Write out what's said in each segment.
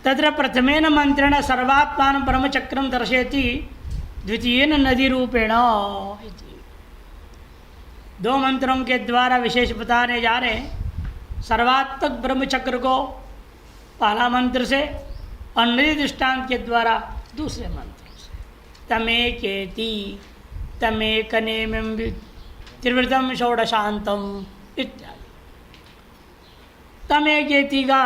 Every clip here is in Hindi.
तत्र प्रथमेन मंत्रेण सर्वात्मान ब्रह्मचक्रम दर्शयति, द्वितीयेन नदी रूपेण। दो मंत्रों के द्वारा विशेष बताने जा रहे हैं सर्वात्मक ब्रह्मचक्र को पहला मंत्र से और नदी दृष्टांत के द्वारा दूसरे मंत्र से। तमेकेति तमेकनेमिं त्रिवृतम षोडशांतम इत्यादि। तमेकेति का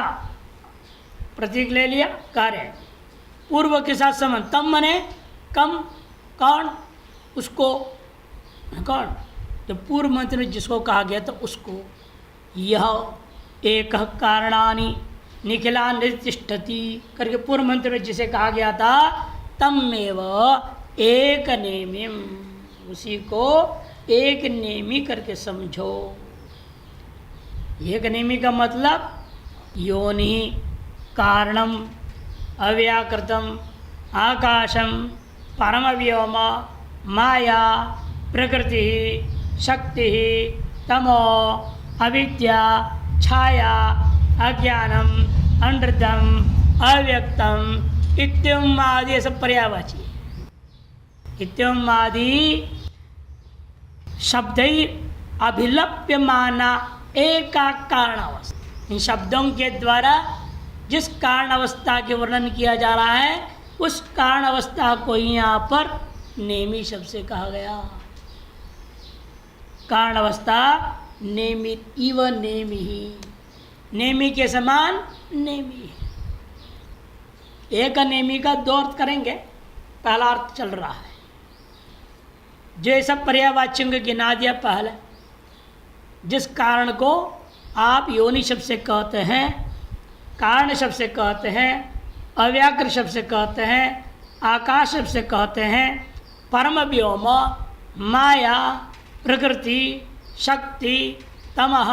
प्रतीक ले लिया, कार्य पूर्व के साथ संबंध। तम मने कम, कौन, उसको, कौन, जो पूर्व मंत्र में जिसको कहा गया था उसको। यह एक कारणानि निखिला निर्तिष्ठति करके पूर्व मंत्र में जिसे कहा गया था, तमेव एक नेमिम, उसी को एक नेमी करके समझो। एक नेमी का मतलब योनि कारणम अव्याकृतम आकाशम परमव्योम माया प्रकृति शक्ति तमो अविद्या छाया अज्ञानम अनृतम अव्यक्तम इत्यम आदि सब पर्यायवाची। इत्यम आदि शब्द अभिलप्यमाना एका कारणावस्था। इन शब्दों के द्वारा जिस कारण अवस्था के वर्णन किया जा रहा है उस कारण अवस्था को ही यहाँ पर नेमी शब्द से कहा गया। कारण अवस्था नेमी इव नेमी ही, नेमी के समान नेमी है। एक नेमी का दो अर्थ करेंगे, पहला अर्थ चल रहा है जो ये सब पर्यायवाच्यों को गिना दिया। पहले जिस कारण को आप योनि शब्द से कहते हैं, कारण शब्द से कहते हैं, अव्याकृत शब्द से कहते हैं, आकाश शब्द से कहते हैं, परम व्योम माया प्रकृति शक्ति तमः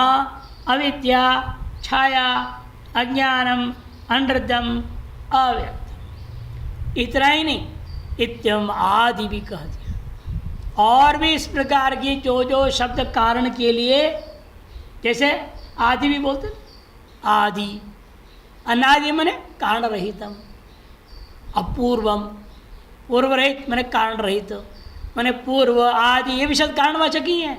अविद्या छाया अज्ञानम अनृतम अव्यक्त। इतना ही नहीं, इत्यम आदि भी कह दिया। और भी इस प्रकार की जो जो शब्द कारण के लिए, जैसे आदि भी बोलते, आदि अनादि मने कारण रहितम, अपूर्वम पूर्व रहित मने कारण रहित, मने पूर्व आदि ये भी शब्द कारणवाचक ही हैं,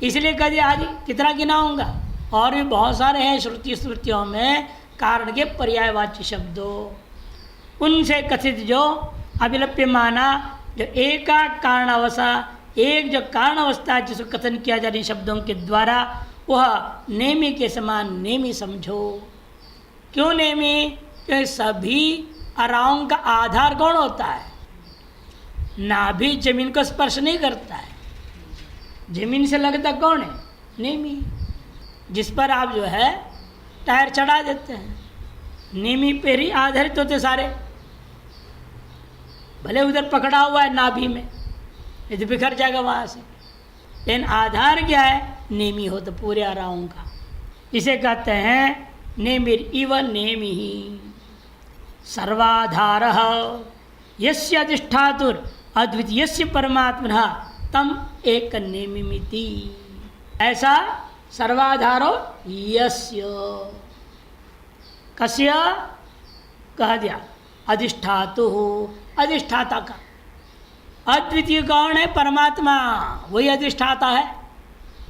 इसलिए कह दिया आदि। कितना गिनाऊंगा, और भी बहुत सारे हैं श्रुति स्मृतियों में कारण के पर्यायवाची शब्दों। उनसे कथित जो अभिलप्य माना, जो एका कारण अवस्था, एक जो कारण अवस्था जिसको कथन किया जा रही शब्दों के द्वारा, वह नेमी के समान नेमी समझो। क्यों नेमी? क्योंकि सभी अराओं का आधार कौन होता है? नाभि जमीन को स्पर्श नहीं करता है, जमीन से लगता कौन है? नेमी, जिस पर आप जो है टायर चढ़ा देते हैं, नेमी पर ही आधारित होते सारे। भले उधर पकड़ा हुआ है नाभि में, यदि बिखर जाएगा वहाँ से, लेकिन आधार क्या है? नेमी हो तो पूरे आराओं का। इसे कहते हैं नेमिर इव नेमि ही सर्वाधार यस्य अधिष्ठातुर अद्वितीयस्य परमात्मनः तम एक नेमिमिति। ऐसा सर्वाधारो यस्य, कस्य कह दिया? अधिष्ठातु, अधिष्ठाता का। अद्वितीय कौन है? परमात्मा, वही अधिष्ठाता है।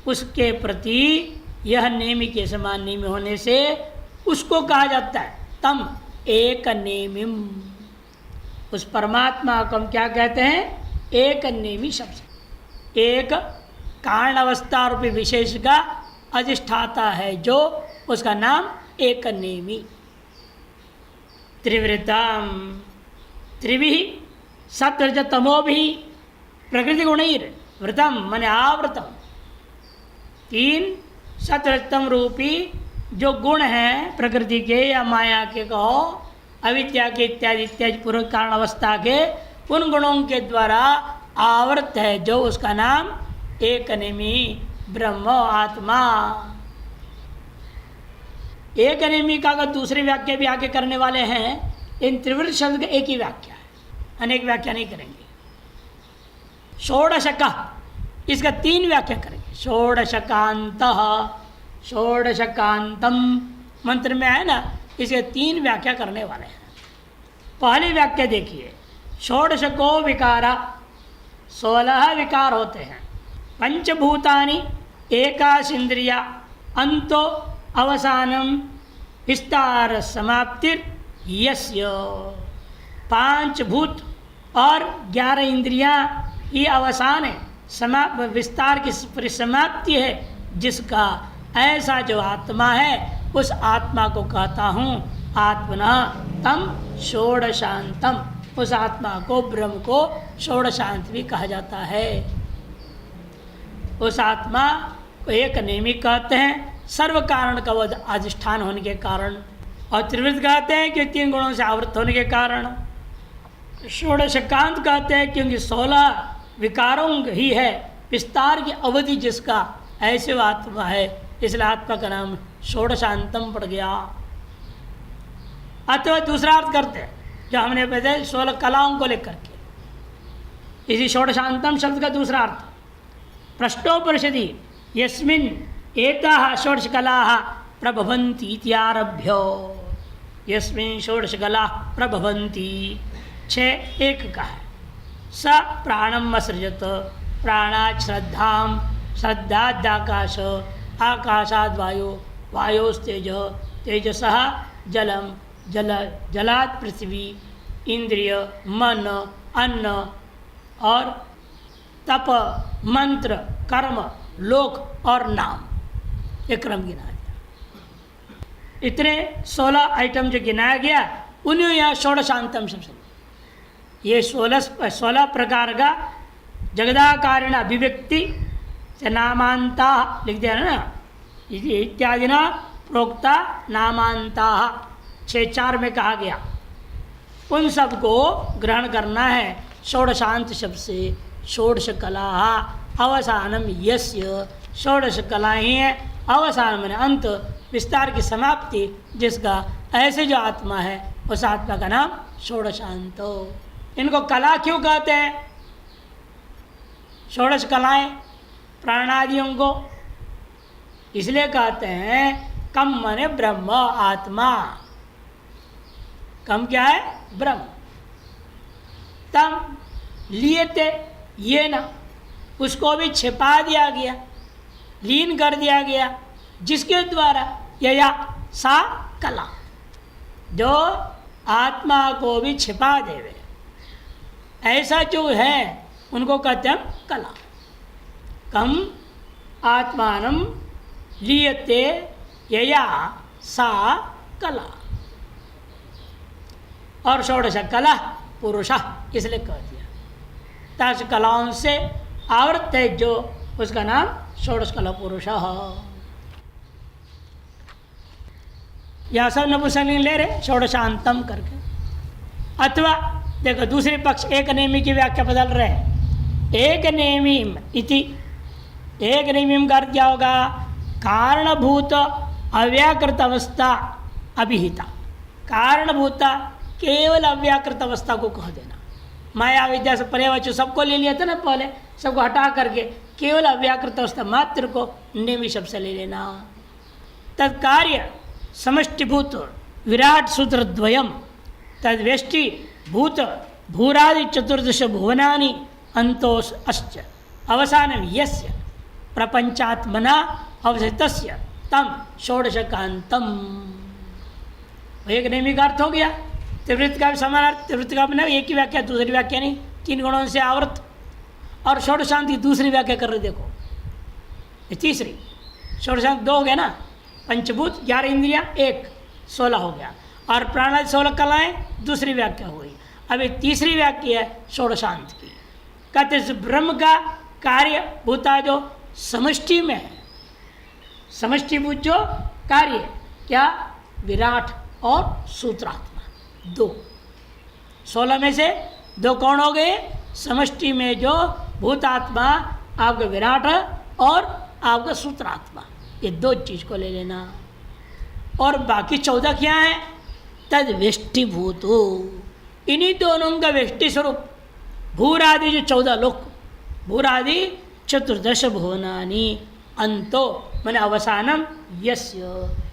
उसके प्रति यह नेमि के समान नेमि होने से उसको कहा जाता है तम एक नेमिम। उस परमात्मा को हम क्या कहते हैं? एक नेमि शब्द। एक कारण अवस्था रूपी विशेष का अधिष्ठाता है जो, उसका नाम एक नेमि। त्रिवृतम, त्रिभि सत्वरजतमो भी प्रकृति गुणैर वृतम मने आवृतम। तीन सत्वरजतम रूपी जो गुण हैं प्रकृति के या माया के कहो, अविद्या के इत्यादि इत्यादि पूर्व कारण अवस्था के, उन गुणों के द्वारा आवृत है जो, उसका नाम एक नेमि ब्रह्म आत्मा। एक नेमि का अगर दूसरी व्याख्या भी आगे करने वाले हैं, इन त्रिवृत शब्द का एक ही व्याख्या है, अनेक व्याख्या नहीं करेंगे। षोडशक, इसका तीन व्याख्या करेंगे। षोडशकांत, षोडशकांतम मंत्र में है ना, इसके 3 व्याख्या करने वाले हैं। पहली व्याख्या देखिए, षोडश को विकारा, 16 विकार होते हैं। पंचभूतानि एकाश इंद्रिया अंतो अवसानम विस्तार समाप्तिर यस्य। 5 भूत और 11 इंद्रियां ये अवसान है, विस्तार की परिसमाप्ति है, जिसका ऐसा जो आत्मा है उस आत्मा को कहता हूँ आत्मना तम षोडशांतम। उस आत्मा को, ब्रह्म को षोडशांत भी कहा जाता है। उस आत्मा को एक नेमी कहते हैं, सर्व कारण का वह अधिष्ठान होने के कारण, और त्रिवृत कहते हैं कि 3 गुणों से आवृत होने के कारण। षोडशकांत कहते हैं क्योंकि 16 विकारों ही है, विस्तार की अवधि जिसका ऐसे आत्मा है, इसलिए आत्मा का नाम षोडशांतम पड़ गया। अथवा दूसरा अर्थ करते हैं जो हमने बताया 16 कलाओं को लेकर के, इसी षोडशांतम शब्द का दूसरा अर्थ, पृष्ठोपनिषदि यस्मिन् एताः षोडश कलाः प्रभवन्ति इत्यारभ्यो। यस्मिन् षोडश कलाः प्रभवन्ति 6:1 का है। स प्राणम असृजत, प्राणात् श्रद्धाम, श्रद्धादाकाश, आकाशाद वायु, वायोस्तेज, तेजसः जलम, जलात् पृथ्वी, इंद्रिय, मन, अन्न और तप, मंत्र, कर्म, लोक और नाम, ये क्रम गिना गया। इतने 16 आइटम जो गिनाया गया उन्हें यहाँ षोडशांतम शब्द, ये 16 प्रकार का जगदाकारिण अभिव्यक्ति से नामांता लिख दिया ना, इत्यादि ना प्रोक्ता नामांता 6:4 में कहा गया, उन सब को ग्रहण करना है षोडशांत शब्द से। षोडश कला अवसानम यस्य, षोडश कला ही है, अवसान माने अंत, विस्तार की समाप्ति, जिसका ऐसे जो आत्मा है उस आत्मा का नाम षोडशांत। इनको कला क्यों कहते हैं? षोडश कलाएं प्राणादियों को इसलिए कहते हैं, कम माने ब्रह्म, आत्मा। कम क्या है? ब्रह्म। तम लियते ये न, उसको भी छिपा दिया गया, लीन कर दिया गया, जिसके द्वारा यया सा कला, जो आत्मा को भी छिपा देवे, ऐसा जो है उनको कहते हैं कला। कम आत्मानम लियते यया सा कला। और षोडश कला पुरुष इसलिए कह दिया, ताश कलाओं से आवृत है जो, उसका नाम षोडश कला पुरुष। यह सब नपुंसकलिंग ले रहे षोडशांतम करके। अथवा देखो दूसरे पक्ष एक नेमी की व्याख्या बदल रहे हैं। एक नेमीम इति, एक नेमीम का अर्थ क्या होगा? कारणभूत अव्याकृत अवस्था अभिहिता। कारणभूता केवल अव्याकृत अवस्था को कह देना। माया विद्या से पर्यावचन सबको ले लिया था ना पहले, सबको हटा करके केवल अव्याकृत अवस्था मात्र को नेमी शब्द से ले लेना। तत्कार्य समष्टिभूत विराट सूत्र द्वयम तद्वेष्टि भूत भूरादि 14 भुवनानि अंतोष अश्च अवसानम यस्य प्रपंचात्मना अवसितस्य तम षोडशकांतम। एक नेमी का अर्थ हो गया। त्रिवृत्त का भी समान अर्थ, त्रिवृत्त का बना एक ही व्याख्या, दूसरी व्याख्या नहीं, 3 गुणों से आवृत। और षोडशांत की दूसरी व्याख्या कर रहे, देखो ये तीसरी। षोडशांत 2 हो गया ना, पंचभूत 11 इंद्रियां 1 16 हो गया, और प्राणादि 16 कलाएं दूसरी व्याख्या हुई। अब ये तीसरी व्याख्या है षोडशांत की। कहते ब्रह्म का कार्य भूता जो समष्टि में है, समष्टिभूत जो कार्य क्या? विराट और सूत्रात्मा 2। 16 में से 2 कौन हो गए? समष्टि में जो भूतात्मा आपका विराट और आपका सूत्रात्मा, ये 2 चीज को ले लेना। और बाकी 14 क्या है? तद वेष्टिभूतो, इन्हीं दोनों का वेष्टि स्वरूप भूरादि जो 14 लोक, भूरादि 14 भुवनानि अंतो मैंने अवसानम यस्य,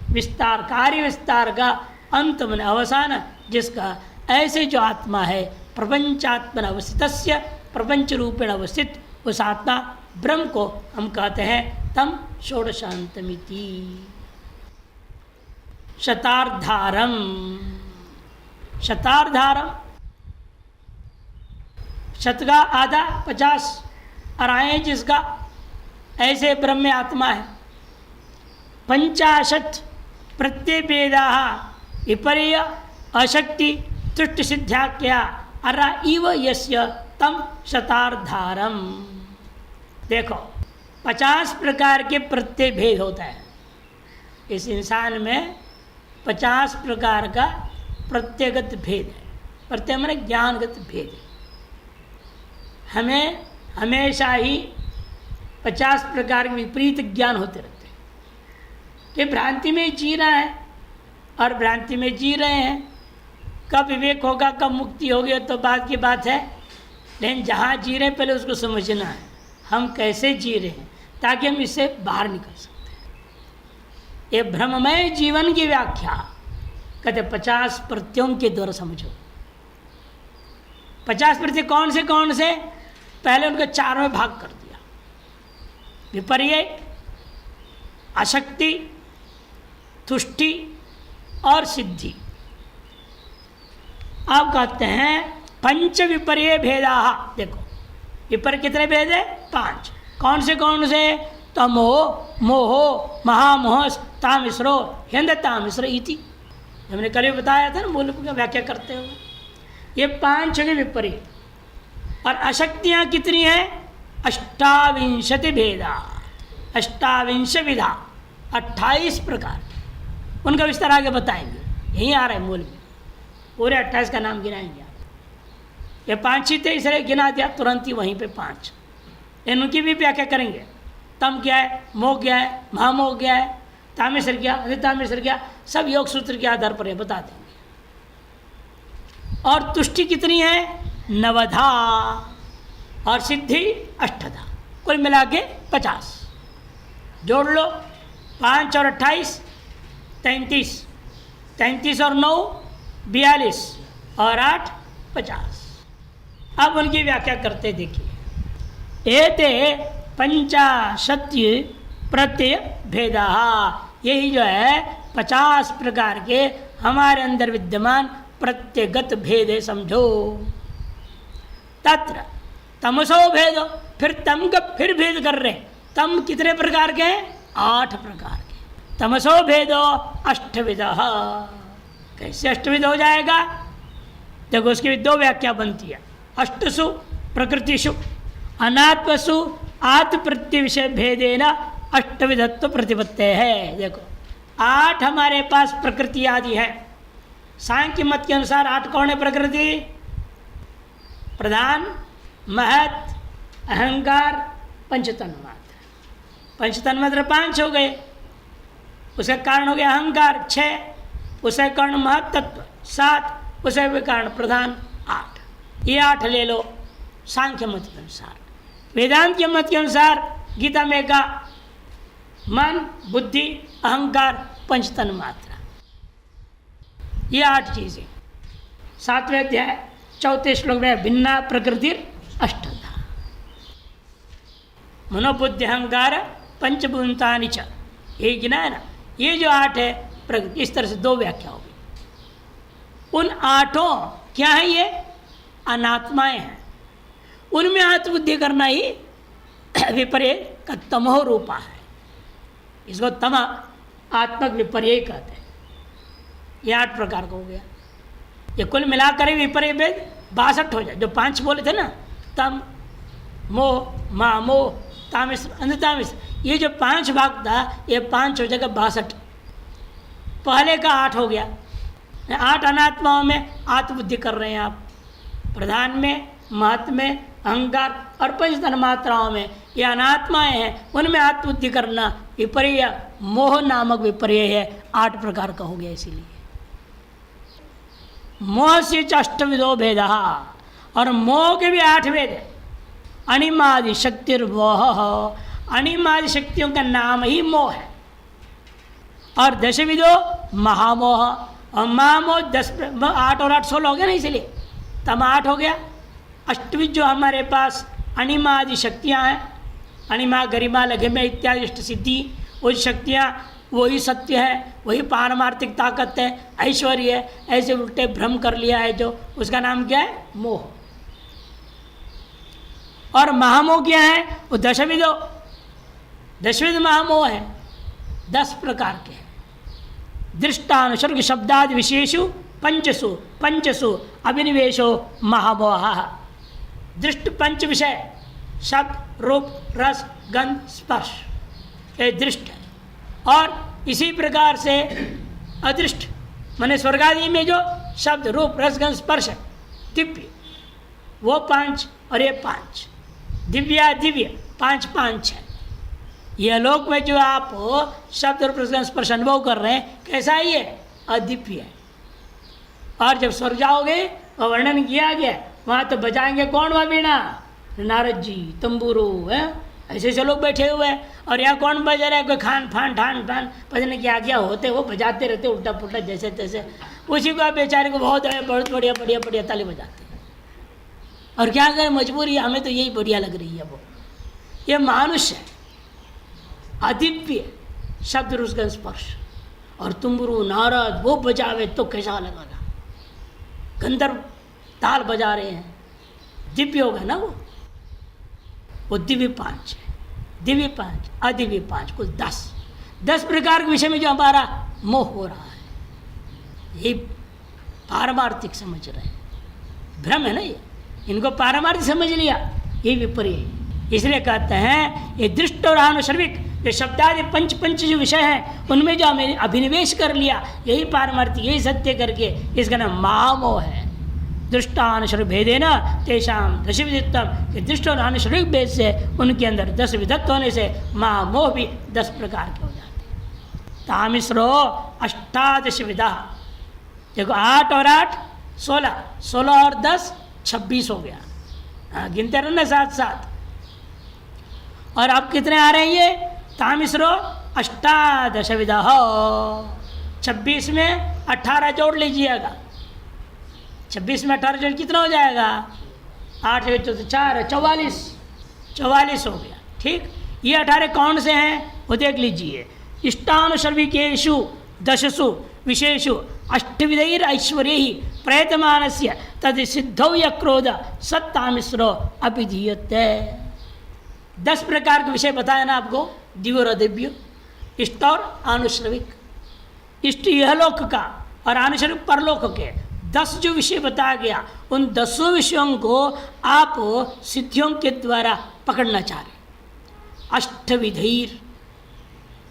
विस्तार कार्य विस्तार का अंत मन अवसान जिसका, ऐसे जो आत्मा है प्रपंचात्मन अवस्थितस्य, प्रपंच रूपेण अवस्थित उस आत्मा ब्रह्म को हम कहते हैं तम षोडशांतमिति। शतार्धारम, शतार्धारम शत का आधा 50 और आए जिसका, ऐसे ब्रह्म आत्मा है। 50 प्रत्येभेदा विपर्य अशक्ति तुष्ट सिद्ध्याख्या अरा इव यस्य तम शतार्धारम। देखो 50 प्रकार के प्रत्येभेद होता है इस इंसान में। 50 प्रकार का प्रत्यगत भेद है। प्रत्यय माने ज्ञानगत भेद है। हमें हमेशा ही 50 प्रकार के विपरीत ज्ञान होते रहते हैं कि भ्रांति में जी रहा है और भ्रांति में जी रहे हैं। कब विवेक होगा, कब मुक्ति होगी तो बात की बात है, लेकिन जहाँ जी रहे हैं पहले उसको समझना है हम कैसे जी रहे हैं, ताकि हम इससे बाहर निकल सकते हैं। ये भ्रममय जीवन की व्याख्या कहते 50 प्रत्ययों के द्वारा समझो। 50 प्रत्यय कौन से? पहले उनको 4 में भाग कर दिया, विपर्य, अशक्ति, तुष्टि और सिद्धि। आप कहते हैं पंच विपर्य भेदा। देखो विपर्य कितने भेद है? 5। कौन से? तमो, मोहो, महामोह, तामिश्रो, हिंद तामिश्र इति। हमने कल बताया था ना मूल की व्याख्या करते हुए। ये 5 के विपर्य। और अशक्तियाँ कितनी हैं? 28 भेदा, 28 विधा, 28 प्रकार। उनका विस्तार आगे बताएंगे, यहीं आ रहा है मूल में। पूरे 28 का नाम गिनाएंगे आप। ये 5 ही थे इसलिए गिना दिया तुरंत ही वहीं पे 5। इनकी भी व्याख्या करेंगे। तम क्या है, मोह क्या है, महामोह क्या है, तामेश्वर क्या, अधितामेश्वर क्या, सब योग सूत्र के आधार पर बता देंगे। और तुष्टि कितनी है? 9 और सिद्धि 8। कुल मिला के 50। जोड़ लो 5 और 28 33, 33 और 9 42 और 8 50। अब उनकी व्याख्या करते देखिए। एते 50 प्रत्यय भेदा, यही जो है 50 प्रकार के हमारे अंदर विद्यमान प्रत्यगत भेद है, समझो। तत्र तमसो भेद, फिर तम का फिर भेद कर रहे। तम कितने प्रकार के हैं? 8 प्रकार के। तमसो भेदो अष्टविधः। कैसे अष्टविध हो जाएगा? देखो उसकी भी 2 व्याख्या बनती है। अष्टसु प्रकृतिषु अनात्मसु आत्म प्रत्यय विषय भेदेन अष्टविधत्व प्रतिपत्ति है। देखो 8 हमारे पास प्रकृति आदि है। सांख्य मत के अनुसार 8 कौन है प्रकृति? प्रधान, महत, अहंकार, पंचतन्मात्र। पंचतन्मात्र 5 हो गए, उसका कारण हो गया अहंकार 6, उसका कारण महत तत्व 7, उसका कारण प्रधान 8। ये 8 ले लो सांख्य मत के अनुसार। वेदांत के मत के अनुसार गीता में का मन, बुद्धि, अहंकार, पंचतन्मात्रा, ये 8 चीजें। 7वें अध्याय 4 श्लोक में भिन्ना प्रकृति अष्टधा मनोबुद्धि अहंकार पंचभूतानि च, ये गिना है ना। ये जो 8 है प्रकृति, इस तरह से 2 व्याख्या होगी। उन 8 क्या है? ये अनात्माएं हैं। उनमें आत्मबुद्धि करना ही विपर्य का तमो रूपा है। इसको तम आत्मक विपर्य कहते हैं। ये 8 प्रकार का हो गया। ये कुल मिलाकर ही विपर्य भेद 62 हो जाए। जो 5 बोले थे ना, तम, मोह, महामोह, तामिश्र, अंधतामिश्र, ये जो 5 भाग था ये 5 हो जाएगा 62। पहले का 8 हो गया। 8 अनात्माओं में आत्मबुद्धि कर रहे हैं आप। प्रधान में, महत में, अहंकार और पंचतन्मात्राओं में ये अनात्माएं हैं, उनमें आत्मबुद्धि करना विपर्य, मोह नामक विपर्य है। 8 प्रकार का हो गया। इसीलिए मोह से अष्टविधो भेद, और मोह के भी 8 भेद है। अणिमादि शक्तिर्मोह, अणिमादि शक्तियों का नाम ही मोह है। और 10 विधो महामोह, और मामो 10, 8 और 8 16 हो गया ना, इसलिए तम 8 हो गया। अष्टमी जो हमारे पास अणिमा आदि शक्तियाँ हैं, अणिमा गरिमा लघिमा इत्यादि इष्ट सिद्धि, वो शक्तियाँ वही सत्य है, वही पारमार्थिक ताकत है, ऐश्वर्य है, ऐसे उल्टे भ्रम कर लिया है जो, उसका नाम क्या है? मोह। और महामोह क्या है? वो दशविध महामोह है, 10 प्रकार के हैं। दृष्टानुसर्ग शब्दादि विशेषु पंचसु अभिनिवेशो महामोह। दृष्ट पंच विषय शब्द रूप रस गंध स्पर्श, ये दृष्ट है। और इसी प्रकार से अदृष्ट माने स्वर्गादि में जो शब्द रूप रस गंध स्पर्श है, दिव्य, वो 5 और ये 5, दिव्या दिव्य 5 है। यह लोक में जो आप शब्द रूप रस गंध स्पर्श अनुभव कर रहे हैं, कैसा ही है? अदिव्य है। और जब स्वर्ग जाओगे और वर्णन किया गया, वहाँ तो बजाएंगे कौन? वह वीणा, नारद जी, तंबूरो है, ऐसे ऐसे लोग बैठे हुए हैं। और यहाँ कौन बजा रहा है? कोई खान फान ठान फान पता नहीं क्या क्या होते, वो बजाते रहते उल्टा पुल्टा जैसे तैसे, उसी को बेचारे को बहुत बढ़िया बढ़िया बढ़िया ताली बजाते हैं। और क्या करें, मजबूरी, हमें तो यही बढ़िया लग रही है। वो ये मानुष है, अदिव्य शब्द रुस्गन स्पर्श। और तुमरू नारद वो बजावे तो कैसा लगेगा? गंधर्व ताल बजा रहे हैं, दिव्य होगा ना वो दिव्य 5 है, दिव्य 5 अदिव्य 5, कुल 10 प्रकार के विषय में जो हमारा मोह हो रहा है, ये पारमार्थिक समझ रहे हैं, भ्रम है ना ये, इनको पारमार्थिक समझ लिया, ये विपरीत। इसलिए कहते हैं ये दृष्ट और आनुषर्विक जो शब्दादि पंच जो विषय हैं, उनमें जो हमें अभिनिवेश कर लिया, यही पारमार्थिक, यही सत्य करके, इसका नाम महामोह है। दृष्टानुसर्ग भेदे न तेषाम दशविधत्व, दृष्ट और आनुषर्विक भेद से उनके अंदर 10 विधत्व होने से महामोह भी 10 प्रकार के हो जाते हैं। तामिश्रो 18 विधा, देखो 8 और 8 16, 16 और 10 26 हो गया। हाँ, गिनते रहना साथ साथ। और अब कितने आ रहे हैं ये? तामिश्रो 18 विधा हो, 26 में 18 जोड़ लीजिएगा, 26 में 18 जोड़ कितना हो जाएगा? 8 तो 4 44 हो गया। ठीक, ये 18 कौन से हैं वो देख लीजिए। इष्टानुसर्विकेषु 10 विशेषु अष्टविधैर ऐश्वर्य ही प्रयतमानस्य तद सिद्धौ य क्रोध सत्तामिश्रो अभिधीयते। 10 प्रकार के विषय बताया ना आपको, दिव्य और अदिव्य, इष्ट और आनुश्रविक। इष्ट यहलोक का और आनुश्रविक परलोक के 10 जो विषय बताया गया, उन 10 विषयों को आप सिद्धियों के द्वारा पकड़ना चाह रहे। अष्टविधैर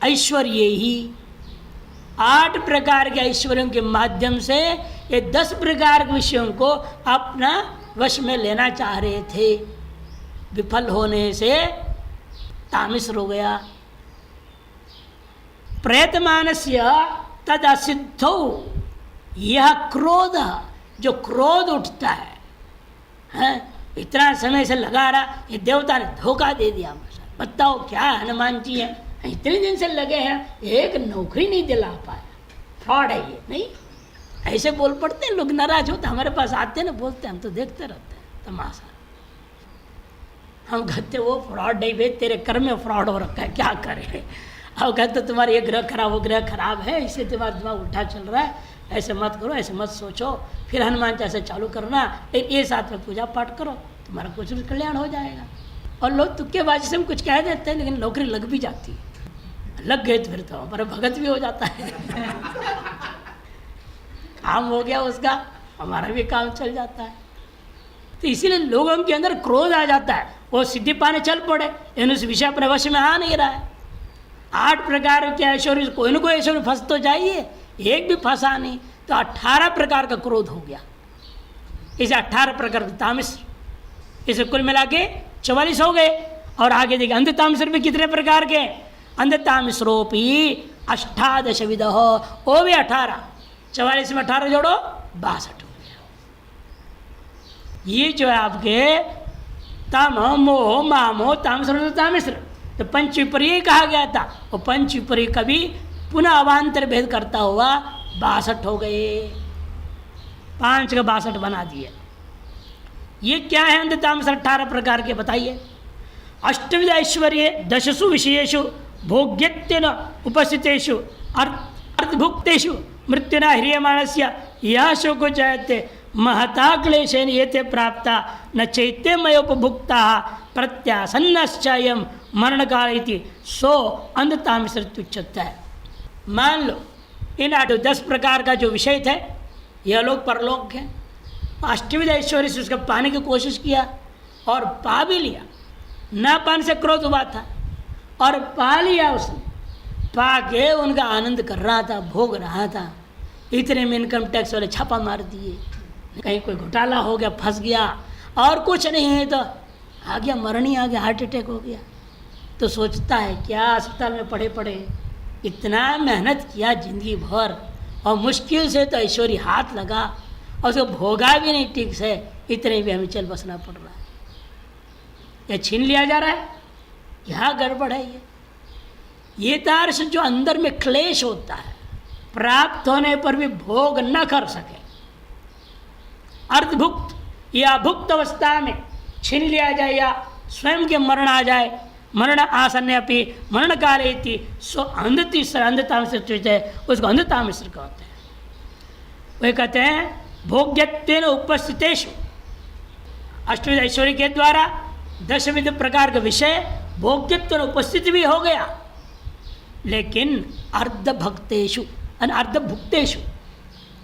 ऐश्वर्य ही, 8 प्रकार के ऐश्वर्यों के माध्यम से ये 10 प्रकार के विषयों को अपना वश में लेना चाह रहे थे। विफल होने से तामिश्र हो गया। प्रयतमानस्य तद असिद्धौ, यह क्रोध, जो क्रोध उठता है, इतना समय से लगा रहा, ये देवता ने धोखा दे दिया मुझे, बताओ क्या हनुमान जी है, इतने दिन से लगे हैं, एक नौकरी नहीं दिला पाया, फ्रॉड है ये। नहीं, ऐसे बोल पड़ते हैं लोग, नाराज होते हमारे पास आते हैं ना, बोलते हैं, हम तो देखते रहते हैं तमाशा। हम कहते वो फ्रॉड नहीं भाई, तेरे कर्म में फ्रॉड हो रखा है, क्या करें। अब कहते तुम्हारे ये ग्रह खराब, वो ग्रह खराब है, इससे तुम्हारा दिमाग उल्टा चल रहा है, ऐसे मत करो, ऐसे मत सोचो, फिर हनुमान चालीसा चालू करना, ये साथ में पूजा पाठ करो, तुम्हारा कुछ भी कल्याण हो जाएगा। और लोग तुक्केबाजी से हम कुछ कह देते हैं, लेकिन नौकरी लग भी जाती है। लग गए तो फिर तो हमारा भगत भी हो जाता है। काम हो गया उसका, हमारा भी काम चल जाता है। तो इसीलिए लोगों के अंदर क्रोध आ जाता है, वो सिद्धि पाने चल पड़े, लेकिन उस विषय अपने वश में आ नहीं रहा है। 8 प्रकार के ऐश्वर्य, कोई ना कोई ऐश्वर्य फंस तो जाइए, एक भी फंसा नहीं, तो 18 प्रकार का क्रोध हो गया। इसे 18 प्रकार के तामिश्र, इसे कुल मिला के 44 हो गए। और आगे देखिए अंध तामिश्र भी कितने प्रकार के? अंध तामिश्रोपी 18 विध हो, वो भी 18, 44 में 18 जोड़ो 62 हो गया। ये जो है आपके तम मोह मामो तामिश्र तामिश्र, तो पंच विपर्य कहा गया था, वो पंच विपर्य कभी पुनः अवान्तर भेद करता हुआ 62 हो गए, 5 का 62 बना दिए। ये क्या है अंधतामस 18 प्रकार के बताइए। अष्टविध ऐश्वर्य दशसु विषयेषु भोग्यत्वेन उपस्थितेषु अर्धभुक्तेषु मृत्युना ह्रियमाणस्य यह शोको जायते महता क्लेशेन एते प्राप्ता न चैत्यमयोपभुक्ता प्रत्यासन्नश्चयम् मरणकाल इति सो अंधतामस उच्यते है। मान लो इन 10 प्रकार का जो विषय थे, यह लोग परलोक है, अष्टविध ऐश्वर्य से उसका पाने की कोशिश किया और पा भी लिया। ना पाने से क्रोध हुआ था और पा लिया उसने, पा के उनका आनंद कर रहा था, भोग रहा था। इतने में इनकम टैक्स वाले छापा मार दिए, कहीं कोई घोटाला हो गया, फंस गया और कुछ नहीं है तो आ गया, मरण ही आ गया, हार्ट अटैक हो गया। तो सोचता है क्या अस्पताल में पड़े पड़े, इतना मेहनत किया जिंदगी भर और मुश्किल से तो ऐश्वर्य हाथ लगा और उसको भोगा भी नहीं ठीक से, इतने भी हमें चल बसना पड़ रहा है। यह छीन लिया जा रहा है, क्या गड़बड़ है ये तारस जो अंदर में क्लेश होता है, प्राप्त होने पर भी भोग न कर सके, अर्धभुक्त या भुक्त अवस्था में छीन लिया जाए या स्वयं के मरण आ जाए, मरण आसन्न अपि मरण काले इति सो अंधतामस है, उसको अंधतामस कहते हैं। वे कहते हैं भोग्यत्वेन उपस्थितेषु, अष्टविध ऐश्वर्य के द्वारा 10 विध प्रकार का विषय भोग्यत्व उपस्थित भी हो गया, लेकिन अर्धभक्तेषु अर्धभुक्तेषु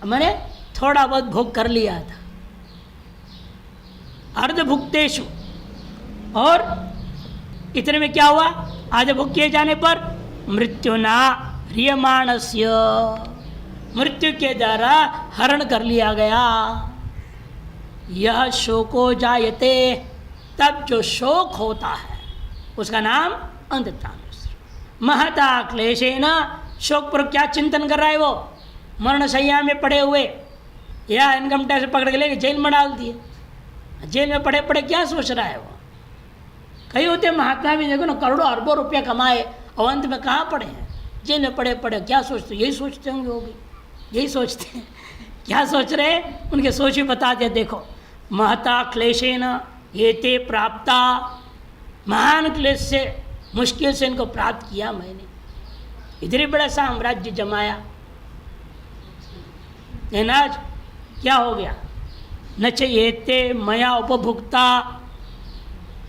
मैंने थोड़ा बहुत भोग कर लिया था, अर्धभुक्तेषु। और इतने में क्या हुआ, आधे भोग किए जाने पर मृत्युना ह्रियमाणस्य, मृत्यु के द्वारा हरण कर लिया गया। यह शोको जायते, तब जो शोक होता है उसका नाम अंधतामस। महता क्लेशेन, शोक पर क्या चिंतन कर रहा है वो, मरण शैया में पड़े हुए या इनकम टैक्स पकड़ के लेके जेल में डाल दिए, जेल में पड़े पड़े क्या सोच रहा है वो। कई होते महात्मा भी देखो ना, करोड़ों अरबों रुपया कमाए और अंत में कहाँ पड़े हैं, जेल में पड़े पड़े। क्या सोचते, यही सोचते होंगे वो भी, यही सोचते हैं। क्या सोच रहे हैं, उनके सोच भी बता दिया। देखो महता क्लेशेन एते प्राप्ता, महान क्लेश से मुश्किल से इनको प्राप्त किया मैंने, इधर ही बड़ा साम्राज्य जमाया, लेकिन आज क्या हो गया, न चेते मया उपभुक्ता।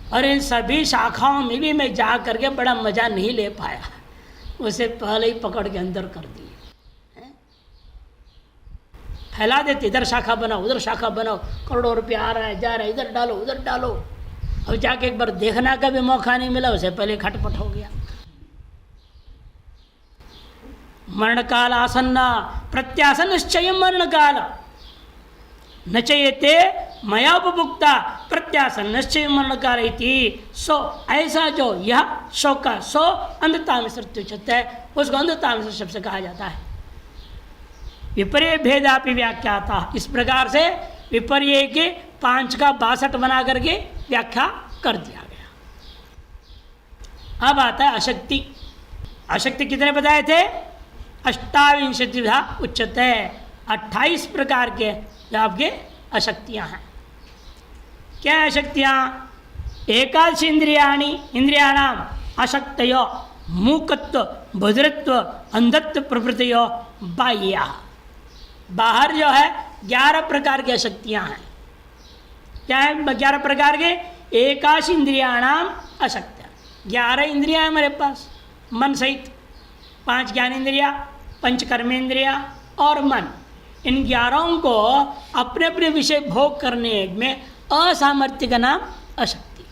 और इन सभी शाखाओं में भी मैं जा करके बड़ा मज़ा नहीं ले पाया, उसे पहले ही पकड़ के अंदर कर दिए। फैला देते, इधर शाखा बनाओ उधर शाखा बनाओ, करोड़ों रुपया आ रहा है जा रहा है, इधर डालो उधर डालो, और जाके एक बार देखना का भी मौका नहीं मिला, उसे पहले खटपट हो गया। मरण काल आसन्न, प्रत्यासन निश्चय मरण काल, न चयते मया उपभुक्ता प्रत्यासन निश्चय मरण काल इति सो, ऐसा जो यह शोक का सो अंधतामस उच्यते है, उसको अंधतामस शब्द से कहा जाता है। विपर्य भेदापि व्याख्याता, इस प्रकार से विपर्य के 5 का 62 बना करके व्याख्या कर दिया गया। अब आता है अशक्ति। अशक्ति कितने बताए थे, 28 उच्चते, 28 प्रकार के आपके अशक्तियां हैं। क्या है अशक्तियां, एकादश इंद्रियाणाम अशक्तयो मूकत्व बधिरत्व अंधत्व प्रभृतयो बाह्या। बाहर जो है 11 प्रकार की अशक्तियां हैं। क्या है 11 प्रकार के, एकादश इंद्रियाणाम अशक्तियां, 11 इंद्रियां हैं हमारे पास मन सहित, 5 ज्ञानेन्द्रिया, 5 कर्मेंद्रिया और मन। इन 11 को अपने अपने विषय भोग करने में असामर्थ्य का नाम अशक्ति।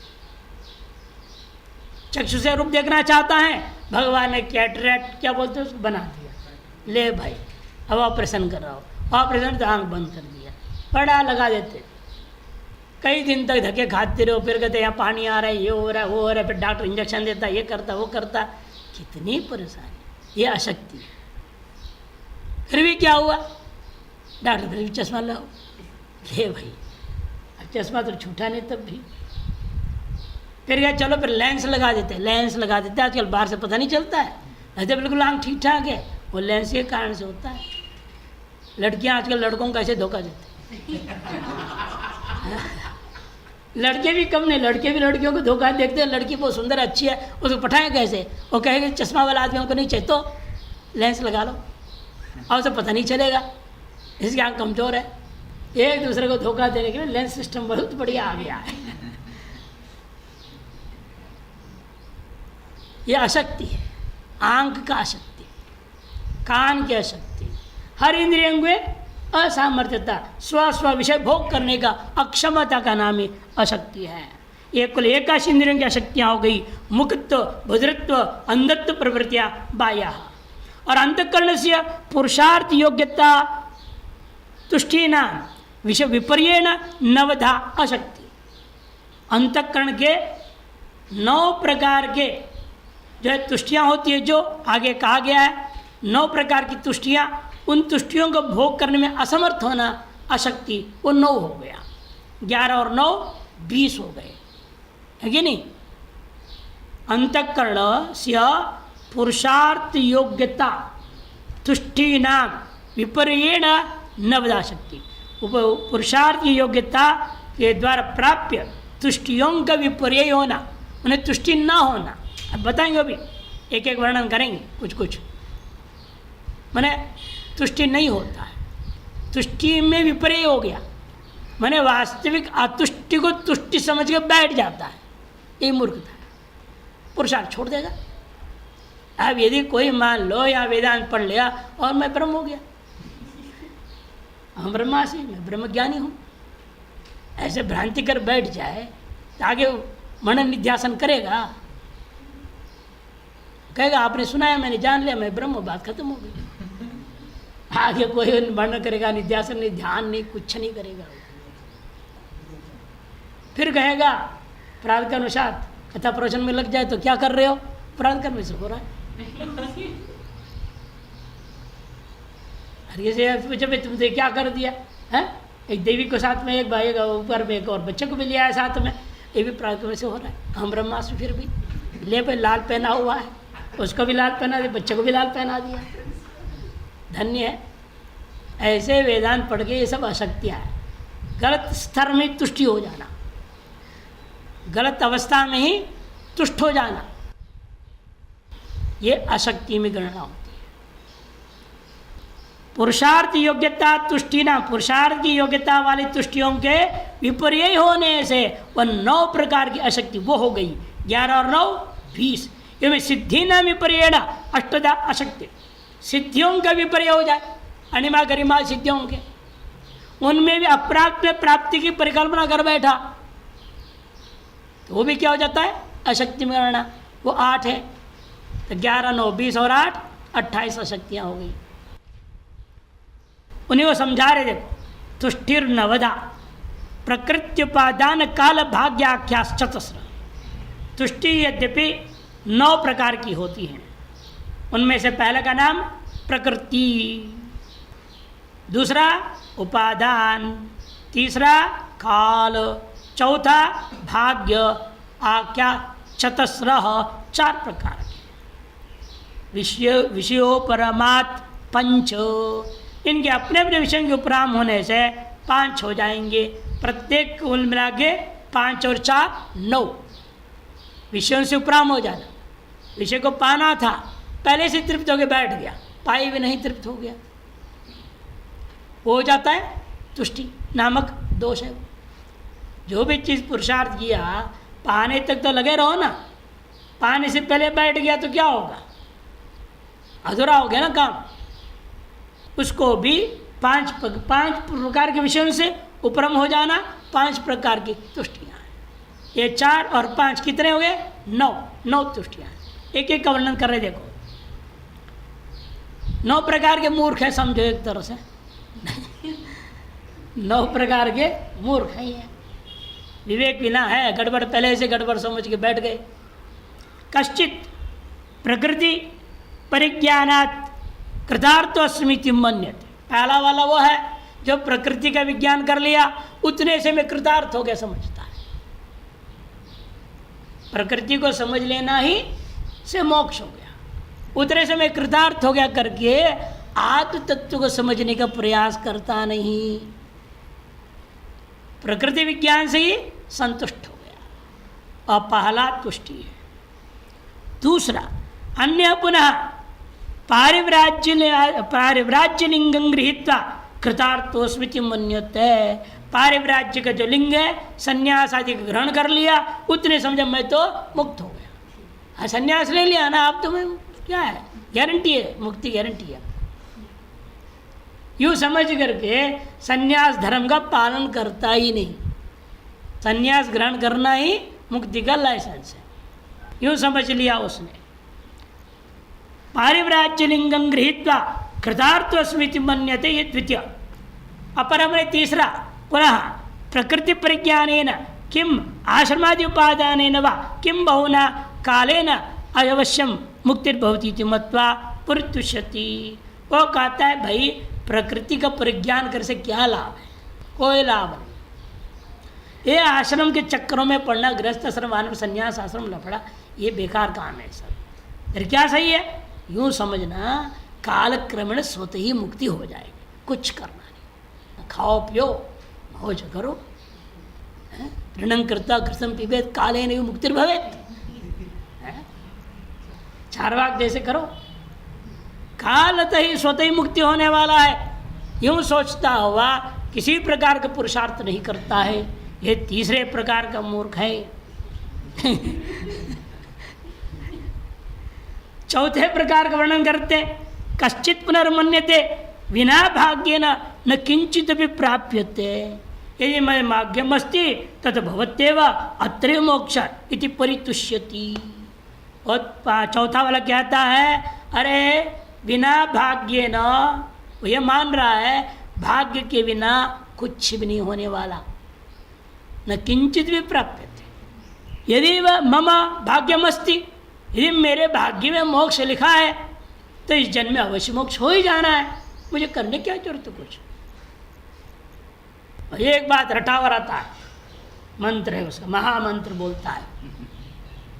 चक्षु से रूप देखना चाहता है, भगवान ने कैटरेक्ट क्या बोलते हैं उसको बना दिया, ले भाई अब ऑपरेशन कर रहा हो, ऑपरेशन तो आँख बंद कर दिया, बड़ा लगा देते, कई दिन तक धक्के खाते रहो, फिर कहते यहाँ पानी आ रहा है, ये हो रहा है वो हो रहा है, फिर डॉक्टर इंजेक्शन देता, ये करता वो करता, कितनी परेशानी। ये अशक्ति है। फिर भी क्या हुआ, डॉक्टर फिर भी चश्मा लाओ, ले भाई अब चश्मा तो छूटा नहीं तब भी, फिर क्या चलो फिर लेंस लगा देते, लेंस लगा देते, आजकल बाहर से पता नहीं चलता है, ऐसे बिल्कुल आँख ठीक ठाक है, वो लेंस के कारण से होता है। लड़कियां आजकल लड़कों को कैसे धोखा देते लड़के भी कम नहीं, लड़के भी लड़कियों को धोखा देखते हैं। लड़की बहुत सुंदर अच्छी है, उसको पठाएं कैसे? वो कहेंगे चश्मा वाला आदमी हमको नहीं चाहिए, तो लेंस लगा लो और उसे पता नहीं चलेगा, इसकी आँख कमज़ोर है। एक दूसरे को धोखा देने के लिए लेंस सिस्टम बहुत बढ़िया आ गया है। ये अशक्ति है, आंख का अशक्ति, कान की अशक्ति, हर इंद्रियों में असामर्थ्यता, स्व विषय भोग करने का अक्षमता का नाम ही अशक्ति है। ये कुल एकाश इंद्रियों की अशक्तियाँ हो गई। मुक्तत्व, बधिरत्व, अंधत्व प्रवृत्तियाँ बाह्या और अंतःकरण से पुरुषार्थ योग्यता तुष्टिना विषय विपर्येण नवधा अशक्ति। अंतःकरण के 9 प्रकार के जो है तुष्टियाँ होती है, जो आगे कहा गया है 9 प्रकार की तुष्टियाँ, उन तुष्टियों को भोग करने में असमर्थ होना अशक्ति, वो 9 हो गया। 11 और 9 20 हो गए, है कि नहीं? अंतःकरण से पुरुषार्थ योग्यता तुष्टिना विपर्येण नवधा शक्ति। पुरुषार्थ की योग्यता के द्वारा प्राप्य तुष्टियों का विपर्य होना, उन्हें तुष्टि न होना। अब बताएंगे, अभी एक एक वर्णन करेंगे। कुछ कुछ माने तुष्टि नहीं होता है, तुष्टि में विपर्य हो गया, माने वास्तविक अतुष्टि को तुष्टि समझ के बैठ जाता है, ये मूर्खता है, पुरुषार्थ छोड़ देगा। अब यदि कोई मान लो या वेदांत पढ़ लिया और मैं ब्रह्म हो गया, हम ब्रह्मासी, मैं ब्रह्मज्ञानी हूँ, ऐसे भ्रांति कर बैठ जाए तो आगे मनन निध्यासन करेगा, कहेगा आपने सुना है, मैंने जान लिया, मैं ब्रह्म, बात खत्म हो गई। आगे कोई वर्णन करेगा, निध्यासन नहीं, ध्यान नहीं, कुछ नहीं करेगा। फिर कहेगा प्रारब्ध के अनुसार कथा प्रवचन में लग जाए तो क्या कर रहे हो? प्रारब्ध कर्म से हो रहा है। जब तुमने क्या कर दिया है? एक देवी को साथ में, एक भाई का ऊपर में, एक और बच्चे को भी लिया है साथ में, ये भी प्रारब्ध कर्म से हो रहा है। हम ब्रह्मास्त्र फिर भी ले पे लाल पहना हुआ है, उसको भी लाल पहना दिया, बच्चे को भी लाल पहना दिया, धन्य है। ऐसे वेदांत पढ़ के ये सब अशक्तियाँ है। गलत स्तर में तुष्टि हो जाना, गलत अवस्था में ही तुष्ट हो जाना, ये अशक्ति में गणना होती है। पुरुषार्थ योग्यता तुष्टि ना, पुरुषार्थ की योग्यता वाली तुष्टियों के विपर्य होने से वह 9 प्रकार की अशक्ति वो हो गई। 11 और 9 20। इनमें सिद्धि न विपर्येण अष्टधा अशक्ति, सिद्धियों का विपर्य हो जाए, अणिमा गरिमा सिद्धियों के, उनमें भी अप्राप्त में प्राप्ति की परिकल्पना कर बैठा तो वो भी क्या हो जाता है? अशक्ति में गणना। वो 8 है तो 11 9 20 और 8 28 अशक्तियाँ हो गई। उन्हें वो समझा रहे, देखो तुष्टिर नवदा प्रकृत्युपादान काल भाग्याख्या चतस्र। तुष्टि यद्यपि 9 प्रकार की होती हैं, उनमें से पहले का नाम प्रकृति, दूसरा उपादान, तीसरा काल, चौथा भाग्य, आख्या चतस्रः 4 प्रकार के। विषयोपरमात् 5, इनके अपने अपने विषय के उपराम होने से 5 हो जाएंगे। प्रत्येक कुल मिला के 5 और 4 9 विषयों से उपराम हो जाना। विषय को पाना था, पहले से तृप्त होकर बैठ गया, पाई भी नहीं तृप्त हो गया, वो हो जाता है तुष्टि नामक दोष है। जो भी चीज़ पुरुषार्थ किया पाने तक तो लगे रहो ना, पाने से पहले बैठ गया तो क्या होगा? अधूरा हो गया ना काम। उसको भी 5 प्रकार के विषयों से उपरम हो जाना, 5 प्रकार की तुष्टियाँ हैं। ये 4 और 5 कितने हो गए? 9 तुष्टियाँ हैं। एक एक का वर्णन कर रहे, देखो 9 प्रकार के मूर्ख है, समझो एक तरह से 9 प्रकार के मूर्ख हैं। ये विवेक बिना है, गड़बड़ पहले से गड़बड़ समझ के बैठ गए। कश्चित प्रकृति परिज्ञानात् कृतार्थस्मिति मन्यते। पहला वाला वो है जो प्रकृति का विज्ञान कर लिया, उतने से मैं कृतार्थ हो गया समझता है। प्रकृति को समझ लेना ही से मोक्ष हो गया, उतने से मैं कृतार्थ हो गया करके आत्म तत्व को समझने का प्रयास करता नहीं, प्रकृति विज्ञान से ही संतुष्ट हो गया और पहला तुष्टि है। दूसरा, अन्य पुनः पारिव्राज्य लिंगं गृहीत्वा कृतार्थोस्मिति मन्यते। पारिव्राज्य का जो लिंग है संन्यास आदि का ग्रहण कर लिया, उतने समझा मैं तो मुक्त हो गया। संन्यास ले लिया ना, आप तो मैं क्या है, गारंटी है, मुक्ति गारंटी है। यूँ समझ करके संन्यास धर्म का पालन करता ही नहीं, संन्यास ग्रहण करना ही मुक्ति का लाइसेंस है, यूँ समझ लिया उसने। पारिव्राज्य लिंगं गृहीत्वा कृतार्थस्मिति मन्यते, ये द्वितीय। अपरम तीसरा, पुनः प्रकृति परिज्ञानेन किम आश्रमादि उपादानेन वा किम बहुना कालेन अवश्यम मुक्तिर्भवती मत्वा पुरुष्यति। वो कहता है भाई प्रकृति का परिज्ञान कर से क्या लाभ है, कोई लाभ नहीं। ये आश्रम के चक्रों में पड़ना, गृहस्थ आश्रम वानर संन्यास आश्रम लफड़ा, ये बेकार काम है सब। फिर क्या सही है, यूँ समझना कालक्रमेण स्वतः ही मुक्ति हो जाएगी, कुछ करना नहीं। खाओ पियो मौज करो, ऋणं कृत्वा कृतं पिबेत कालेन एव मुक्तिर्भवेत्। चार्वाक जैसे करो, कालतः ही स्वतः ही मुक्ति होने वाला है, यूँ सोचता हुआ किसी प्रकार का पुरुषार्थ नहीं करता है, ये तीसरे प्रकार का मूर्ख है। चौथे प्रकार का वर्णन करते, कश्चित पुनर्मन्यते विना भाग्येन न किंचित भी प्राप्यते, यदि मैं भाग्यमस्ति तत् भवत्येव अत्रैव मोक्ष इति परितुष्यति। और चौथा वाला कहता है, अरे बिना भाग्य न, वो ये मान रहा है भाग्य के बिना कुछ भी नहीं होने वाला, न किंचित भी प्राप्यते। यदि वह मम भाग्यमस्ति, यदि मेरे भाग्य में मोक्ष लिखा है तो इस जन्म में अवश्य मोक्ष हो ही जाना है, मुझे करने क्या जरूरत कुछ। और एक बात रटा हुआ रहता है, मंत्र है उसका, महामंत्र बोलता है,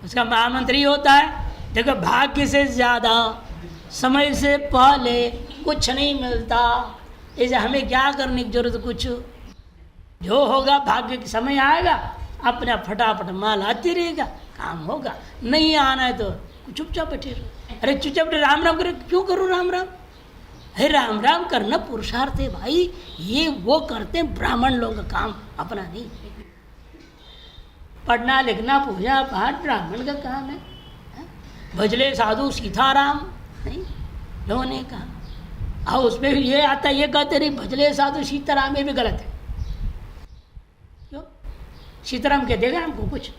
उसका महामंत्र ही होता है, देखो भाग्य से ज़्यादा समय से पहले कुछ नहीं मिलता, ऐसे हमें क्या करने की जरूरत, कुछ जो होगा भाग्य के समय आएगा, अपने फटाफट माल आती रहेगा, काम होगा। नहीं आना है तो चुपचाप बैठे रहो। अरे चुपचाप राम राम करे, क्यों करो राम राम? अरे राम राम करना पुरुषार्थ है भाई, ये वो करते हैं ब्राह्मण लोगों का काम, अपना नहीं। पढ़ना लिखना पूजा पाठ ब्राह्मण का काम है, भजले साधु सीताराम नहीं लोगों ने कहा। और उसमें भी ये आता है, ये कहते नहीं भजले साधु सीताराम, ये भी गलत है। क्यों? सीताराम क्या देगा हमको कुछ?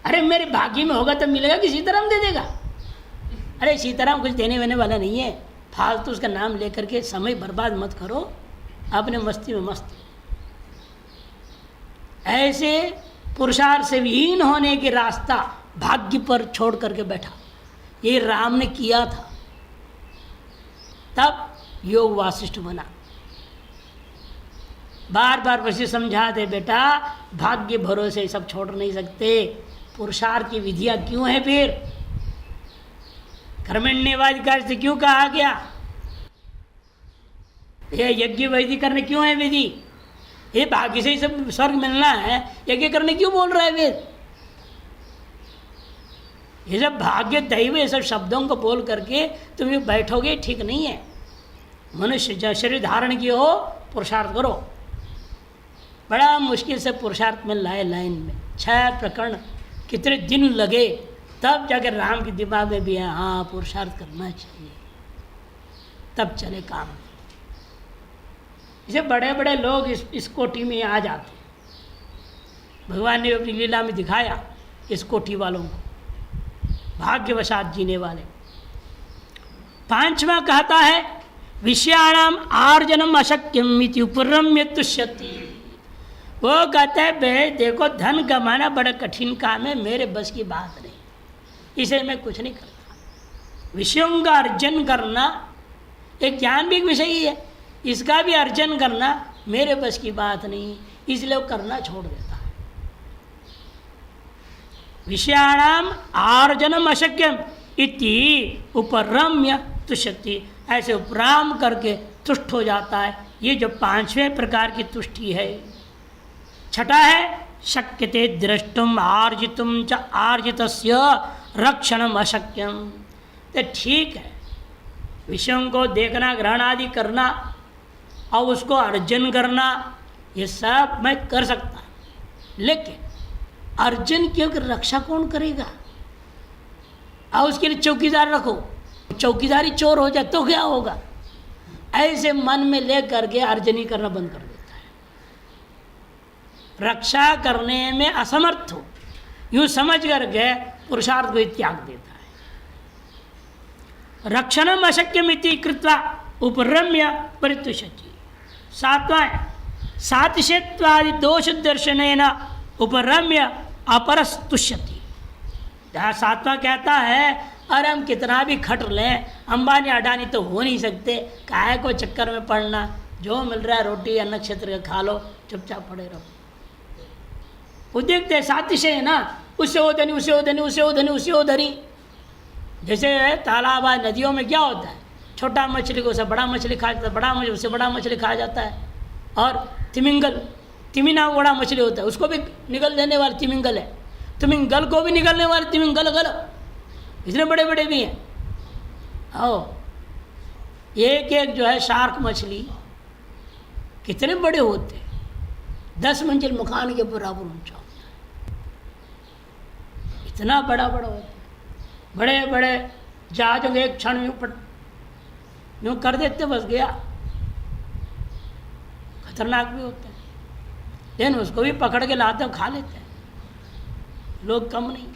अरे मेरे भाग्य में होगा तो मिलेगा कि सीताराम दे देगा? अरे सीताराम कुछ देने वेने वाला नहीं है, फालतू उसका नाम लेकर के समय बर्बाद मत करो, अपने मस्ती में मस्त। ऐसे पुरुषार्थ से विहीन होने के रास्ता भाग्य पर छोड़ करके बैठा, ये राम ने किया था, तब योग वासिष्ठ बना। बार बार वैसे समझा दे, बेटा भाग्य भरोसे सब छोड़ नहीं सकते, पुरुषार्थ की विधियां क्यों है? फिर कर्मण्यवाधिकार से क्यों कहा गया? ये यज्ञ वैदिक करने क्यों है विधि? ये भाग्य से ही सब स्वर्ग मिलना है, यज्ञ करने क्यों बोल रहा है वेद? ये सब भाग्य दैव ये सब शब्दों को बोल करके तुम बैठोगे, ठीक नहीं है। मनुष्य शरीर धारण किए हो, पुरुषार्थ करो। बड़ा मुश्किल से पुरुषार्थ में लाए, लाइन में 6 प्रकरण कितने दिन लगे, तब जाकर राम के दिमाग में भी है हाँ पुरुषार्थ करना चाहिए, तब चले काम। इसे बड़े बड़े लोग इस कोटि में आ जाते हैं। भगवान ने अपनी लीला में दिखाया इस कोटि वालों को, भाग्यवशात जीने वाले। 5वां कहता है विषयाणाम आर्जनम अशक्यम इति उपरम्य तुष्यति। वो कहता है बे देखो धन कमाना बड़ा कठिन काम है, मेरे बस की बात नहीं, इसे मैं कुछ नहीं करता। विषयों का अर्जन करना एक ज्ञान भी एक विषय ही है, इसका भी अर्जन करना मेरे बस की बात नहीं, इसलिए वो करना छोड़ देता है। विषयाणाम आर्जनम अशक्यम इति उपरम्य तुष्यति। ऐसे उपराम करके तुष्ट हो जाता है। ये जो पांचवें प्रकार की तुष्टि है। छठा है शक्यते द्रष्टुम आर्जितुम च आर्जितस्य रक्षणम अशक्यम। तो ठीक है, विषयों को देखना, ग्रहण आदि करना और उसको अर्जन करना, ये सब मैं कर सकता, लेकिन अर्जन की रक्षा कौन करेगा? और उसके लिए चौकीदार रखो, चौकीदारी चोर हो जाए तो क्या होगा? ऐसे मन में ले करके अर्जनी करना बंद कर देता है, रक्षा करने में असमर्थ हो, यूँ समझ करके पुरुषार्थ को त्याग देता है। रक्षणम अशक्यमिति कृत्वा उपरम्य परितुष्यति। सातवां सातिशत्वादि दोष दर्शनेन उपरम्य अपरस्तुष्यति। जहाँ सातवां कहता है अरे हम कितना भी खट लें, अंबानी अडानी तो हो नहीं सकते, काहे को चक्कर में पड़ना, जो मिल रहा है रोटी या नक्षत्र का खा लो, चुपचाप पड़े रहो। वो देखते हैं सातिशय है ना, उससे वो धनी, उससे वो धनी, उससे वो धनी, उससे वो धनी। जैसे तालाब नदियों में क्या होता है, छोटा मछली को उससे बड़ा मछली खा जाता है, बड़ा मछली उससे बड़ा मछली खा जाता है। और तिमिंगल, तिमिना बड़ा मछली होता है, उसको भी निगल देने वाले तिमिंगल है, तिमिंगल को भी निगलने वाले तिमिंगल गल, इतने बड़े बड़े भी हैं। आओ एक एक जो है शार्क मछली कितने बड़े होते हैं, 10 मंजिल मकान के बराबर ऊंचा होता है, इतना बड़ा बड़ा होता है। बड़े बड़े जहाजों के एक क्षण में यूँ कर देते, बस गया। खतरनाक भी होते हैं, लेकिन उसको भी पकड़ के लाते हैं, खा लेते हैं, लोग कम नहीं।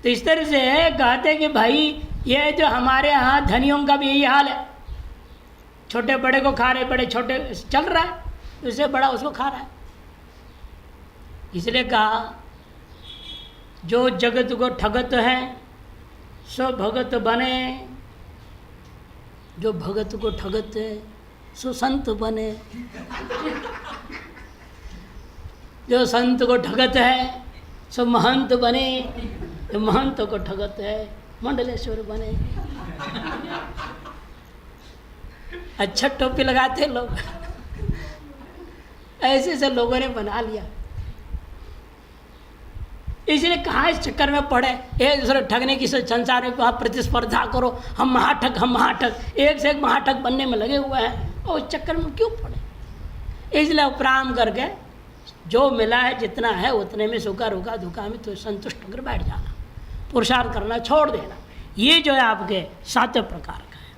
तो इस तरह से कहते हैं कि भाई ये जो हमारे यहाँ धनियों का भी यही हाल है, छोटे बड़े को खा रहे, बड़े छोटे चल रहा है, उससे बड़ा उसको खा रहा है। इसलिए कहा जो जगत को ठगत है सो भगत बने, जो भगत को ठगत है सो संत बने, जो संत को ठगत है सो महंत बने, जो महंत को ठगत है मंडलेश्वर बने। अच्छा टोपी लगाते लोग, ऐसे ऐसे लोगों ने बना लिया। इसलिए कहाँ इस चक्कर में पड़े, एक दूसरे ठगने की संसार में वहाँ प्रतिस्पर्धा करो, हम महाठग, हम महाठग, एक से एक महाठग बनने में लगे हुए हैं, और उस चक्कर में क्यों पड़े? इसलिए उपराम करके जो मिला है जितना है उतने में सुखा रुखा दुखा में तो संतुष्ट होकर बैठ जाना, पुरुषार्थ करना छोड़ देना। ये जो है आपके 7वें प्रकार का है।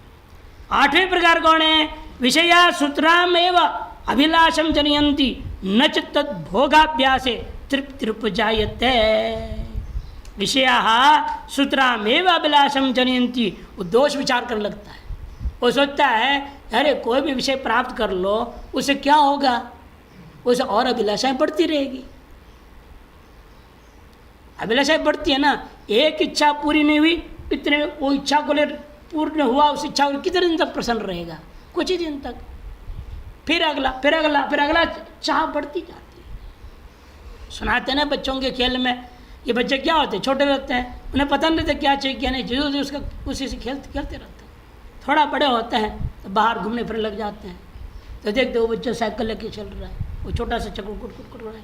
8वें प्रकार कौन है? विषया सूत्राम एवं अभिलाषम जनयंती न च तद भोगाभ्यासे तृप्तिरुपजायते। विषया सूत्रामेव अभिलाषम जनयंती, वो दोष विचार करने लगता है। वो सोचता है अरे कोई भी विषय प्राप्त कर लो उससे क्या होगा, उसे और अभिलाषाएं बढ़ती रहेगी। अभिलाषाएं बढ़ती है ना, एक इच्छा पूरी नहीं हुई, इतने वो इच्छा को ले पूर्ण हुआ, उस इच्छा को कितने दिन तक प्रसन्न रहेगा? कुछ ही दिन तक, फिर अगला, फिर अगला, फिर अगला, चाह बढ़ती जाती है। सुनाते हैं ना बच्चों के खेल में, ये बच्चे क्या होते हैं, छोटे रहते हैं, उन्हें पता नहीं रहता क्या चाहिए क्या नहीं, जो उसका उसी से खेलते खेलते रहते हैं। थोड़ा बड़े होते हैं तो बाहर घूमने फिर लग जाते हैं, तो देखते वो बच्चा साइकिल लेके चल रहा है, वो छोटा सा चक्कर कुट कुट रहा है,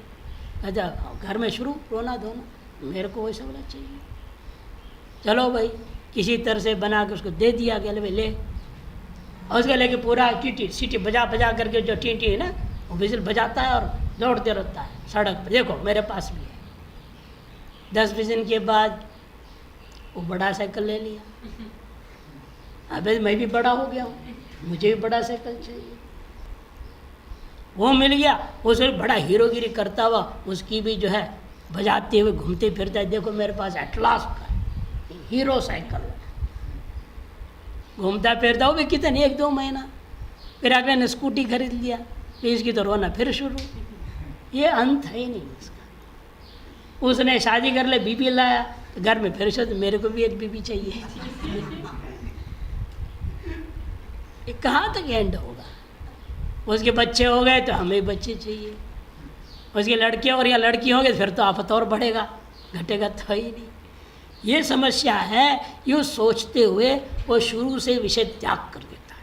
अच्छा घर में शुरू रोना धोना, मेरे को वैसा वाला चाहिए। चलो भाई किसी तरह से बना के उसको दे दिया गया, ले, और उसको लेके पूरा टीटी सीटी बजा बजा करके, जो टीटी है ना वो विजिल बजाता है और दौड़ते रहता है सड़क पर। देखो मेरे पास भी है। 10-20 दिन के बाद वो बड़ा साइकिल ले लिया, अबे मैं भी बड़ा हो गया हूँ, मुझे भी बड़ा साइकिल चाहिए। वो मिल गया, उसे बड़ा हीरोगिरी करता हुआ उसकी भी जो है बजाते हुए घूमते फिरता है, देखो मेरे पास एटलास का है, हीरो साइकिल है। घूमता फिरता वो भी कितने 1-2 महीना, फिर अगले ने स्कूटी खरीद लिया, फिर इसकी तो रोना फिर शुरू। ये अंत है ही नहीं इसका। उसने शादी कर ले, बीबी लाया, तो घर में फिर से मेरे को भी एक बीबी चाहिए। ये कहाँ तक एंड होगा? उसके बच्चे हो गए तो हमें बच्चे चाहिए, उसकी लड़के और या लड़की हो गए फिर तो आफत और बढ़ेगा, घटेगा तो ही नहीं। ये समस्या है। यूँ सोचते हुए वो शुरू से विषय त्याग कर देता है।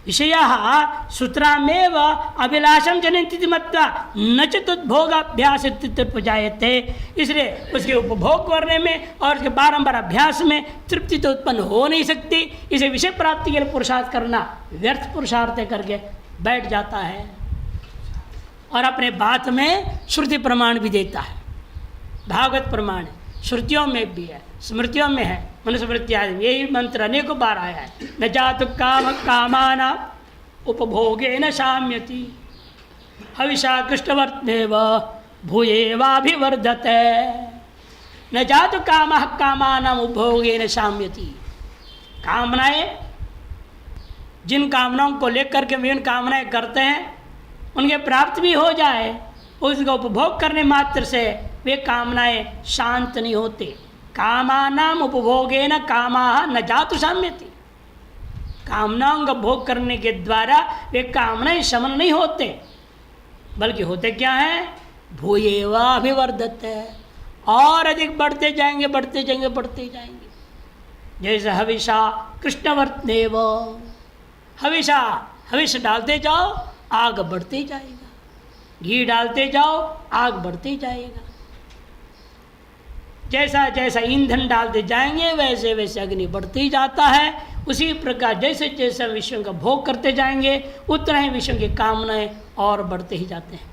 विषयः सूत्रामेव अभिलाषं जनयन्ति मत्वा न च तद्भोगाभ्यास प्रजायते। इसलिए उसके उपभोग करने में और उसके बारंबार अभ्यास में तृप्ति तो उत्पन्न हो नहीं सकती। इसे विषय प्राप्ति के लिए पुरुषार्थ करना व्यर्थ पुरुषार्थ करके बैठ जाता है और अपने बात में श्रुति प्रमाण भी देता है। भागवत प्रमाण श्रुतियों में भी है, स्मृतियों में है, मनुस्मृति आदि यही मंत्र अनेकों बार आया है। न जातु काम कामाना उपभोगे न शाम्यति हविषा कृष्णवर्तेव भूयेवाभिवर्धते। न जातु काम कामानाम उपभोगे न शाम्यति। कामनाएं, जिन कामनाओं को लेकर के विभिन्न कामनाएं करते हैं उनके प्राप्त भी हो जाए, उसका उपभोग करने मात्र से वे कामनाएं शांत नहीं होते। कामानाम उपभोगेन कामाः न जातु शाम्यति। कामनाओं का भोग करने के द्वारा वे कामनाएं शमन नहीं होते, बल्कि होते क्या है, भूयेवाभिवर्धते, और अधिक बढ़ते जाएंगे बढ़ते जाएंगे बढ़ते जाएंगे। जैसे हविषा कृष्णवर्तेव, हविषा हविष डालते जाओ आग बढ़ते जाएगा, घी डालते जाओ आग बढ़ते जाएगा। जैसा जैसा ईंधन डालते जाएंगे वैसे वैसे अग्नि बढ़ते ही जाता है। उसी प्रकार जैसे जैसे विषयों का भोग करते जाएंगे उतना ही विषयों की कामनाएं और बढ़ते ही जाते हैं।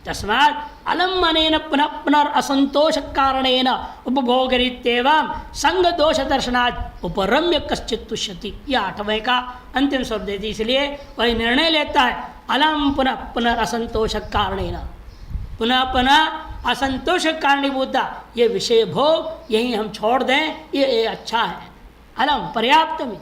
तस्मात् अलम्बनेन पुनः पुनरअसंतोष कारणेन उपभोगरीत्येवं संग दोष दर्शनात् उपरम्य कश्चित् तुष्यति। यह 8वें का अंतिम शब्द है। इसलिए वही निर्णय लेता है अलम पुनः पुनरअसंतोष कारणेन, पुनः पुनः असंतोष कारणीभूता ये विषय भोग यही हम छोड़ दें, ये अच्छा है। अलम पर्याप्तम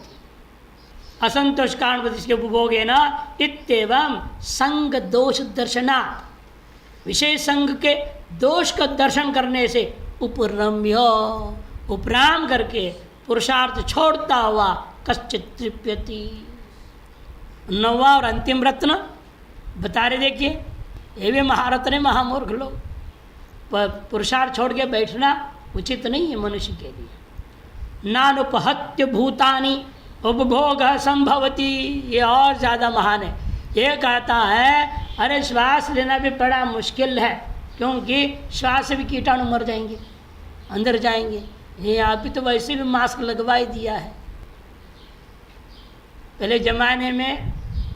असंतोष कारण इसके उपभोग है ना इत्येवं संग दोष दर्शनात्, विषय संग के दोष का दर्शन करने से उपरम्य, उपराम करके पुरुषार्थ छोड़ता हुआ कश्चित् तृप्यति। 9वां और अंतिम रत्न बता रहे, देखिए ये भी महारत्न है। महामूर्ख लोग पुरुषार्थ छोड़ के बैठना उचित नहीं है मनुष्य के लिए। नानुपहत्य भूतानि उपभोग संभवती, ये और ज़्यादा महान है। ये कहता है अरे श्वास लेना भी बड़ा मुश्किल है, क्योंकि श्वास से भी कीटाणु मर जाएंगे, अंदर जाएंगे। ये आप भी तो वैसे भी मास्क लगवा ही दिया है। पहले ज़माने में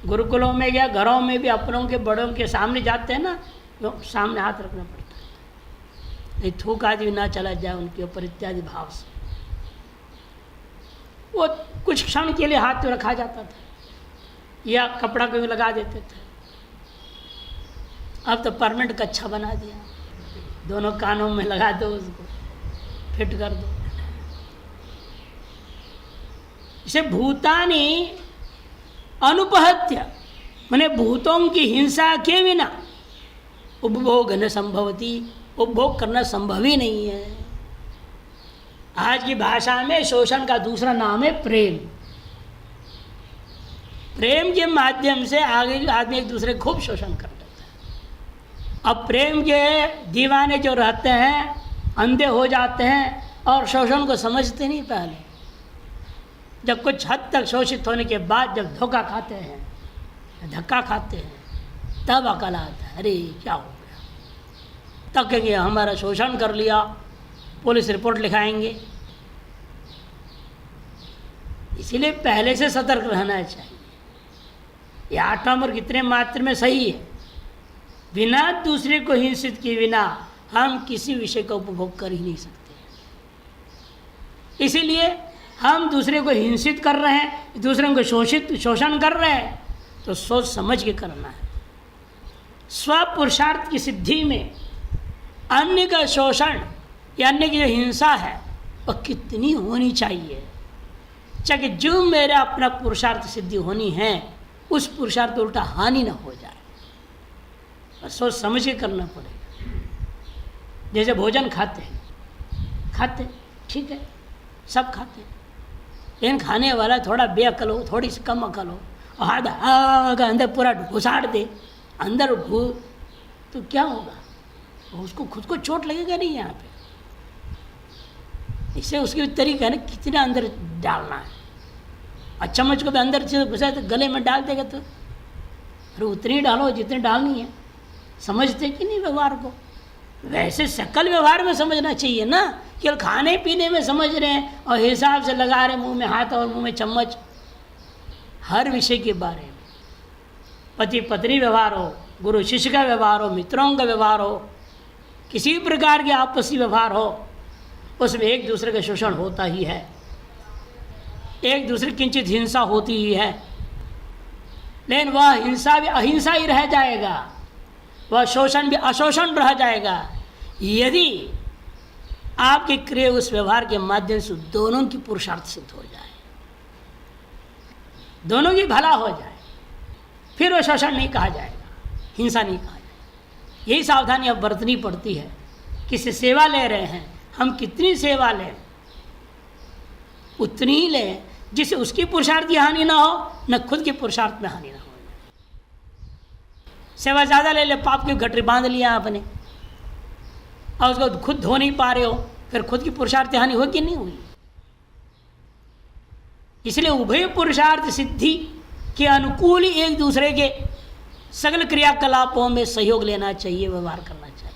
गुरुकुलों में या घरों में भी अपनों के बड़ों के सामने जाते हैं ना, तो सामने हाथ रखना पड़ता है, नहीं थूक आदि ना चला जाए उनके ऊपर इत्यादि भाव से। वो कुछ क्षण के लिए हाथ तो रखा जाता था या कपड़ा को भी लगा देते थे। अब तो परमानेंट कच्छा बना दिया, दोनों कानों में लगा दो, उसको फिट कर दो। इसे भूतानि अनुपहत्य, माने भूतों की हिंसा के बिना उपभोग न संभवती, उपभोग करना संभव ही नहीं है। आज की भाषा में शोषण का दूसरा नाम है प्रेम। प्रेम के माध्यम से आगे आदमी एक दूसरे खूब शोषण कर लेता है। अब प्रेम के दीवाने जो रहते हैं अंधे हो जाते हैं और शोषण को समझते नहीं। पहले जब कुछ हद तक शोषित होने के बाद जब धोखा खाते हैं, धक्का खाते हैं, तब अकल आता है, अरे क्या हो गया। तब कहेंगे हमारा शोषण कर लिया, पुलिस रिपोर्ट लिखाएंगे। इसीलिए पहले से सतर्क रहना चाहिए। ये 8वां वर्ग इतने मात्र में सही है, बिना दूसरे को हिंसित किए बिना हम किसी विषय का उपभोग कर ही नहीं सकते। इसीलिए हम दूसरे को हिंसित कर रहे हैं, दूसरे को शोषण कर रहे हैं, तो सोच समझ के करना है। स्वपुरुषार्थ की सिद्धि में अन्य का शोषण या अन्य की जो हिंसा है वह कितनी होनी चाहिए, चाहे जो मेरा अपना पुरुषार्थ सिद्धि होनी है उस पुरुषार्थ उल्टा हानि न हो जाए, और सोच समझ के करना पड़ेगा। जैसे भोजन खाते ठीक है, सब खाते हैं, लेकिन खाने वाला थोड़ा बेअकल हो, थोड़ी सी कम अकल हो और हाथ अंदर पूरा घुसाड़ दे, अंदर तो क्या होगा, उसको खुद को चोट लगेगा नहीं। यहाँ पे इससे उसकी तरीका है ना कितना अंदर डालना है। और चम्मच को भी अंदर से घुसा तो गले में डाल देगा तो अरे उतनी डालो जितनी डालनी है। समझते कि नहीं व्यवहार को? वैसे सकल व्यवहार में समझना चाहिए ना, केवल खाने पीने में समझ रहे हैं और हिसाब से लगा रहे मुंह में हाथ और मुंह में चम्मच। हर विषय के बारे में, पति पत्नी व्यवहार हो, गुरु शिष्य का व्यवहार हो, मित्रों का व्यवहार हो, किसी भी प्रकार के आपसी व्यवहार हो, उसमें एक दूसरे का शोषण होता ही है, एक दूसरे की किंचित हिंसा होती ही है। लेकिन वह हिंसा भी अहिंसा ही रह जाएगा, वह शोषण भी अशोषण रह जाएगा यदि आपके क्रिय उस व्यवहार के माध्यम से दोनों की पुरुषार्थ सिद्ध हो जाए, दोनों की भला हो जाए, फिर वह शोषण नहीं कहा जाएगा, हिंसा नहीं कहा जाएगा। यही सावधानी अब बरतनी पड़ती है। किसी सेवा ले रहे हैं, हम कितनी सेवा लें उतनी ही लें जिससे उसकी पुरुषार्थ की हानि ना हो, न खुद की पुरुषार्थ में हानि ना हो। सेवा ज़्यादा ले ले, पाप की गठरी बांध लिया आपने और उसको खुद धो नहीं पा रहे हो, फिर खुद की पुरुषार्थ हानि होगी नहीं हुई। इसलिए उभय पुरुषार्थ सिद्धि के अनुकूल ही एक दूसरे के सगल क्रियाकलापों में सहयोग लेना चाहिए, व्यवहार करना चाहिए।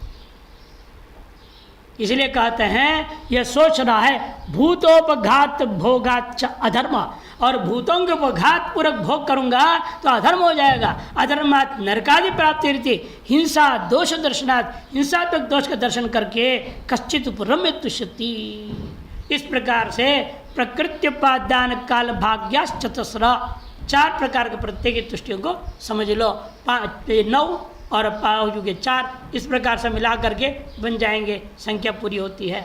इसलिए कहते हैं यह सोच रहा है भूतोपघात भोगाच अधर्म, और भूतों के उपघात पूर्वक भोग करूंगा तो अधर्म हो जाएगा। अधर्मात नरकादि प्राप्ति रहती, हिंसा दोष दर्शनात्, हिंसात्मक दोष का दर्शन करके कश्चित उपरम्य तुष्यति। इस प्रकार से प्रकृत्युपादान काल भाग्याश्चतस्र, 4 प्रकार के प्रत्येक तुष्टियों को समझ लो। 9 और 4 इस प्रकार से मिला करके बन जाएंगे, संख्या पूरी होती है।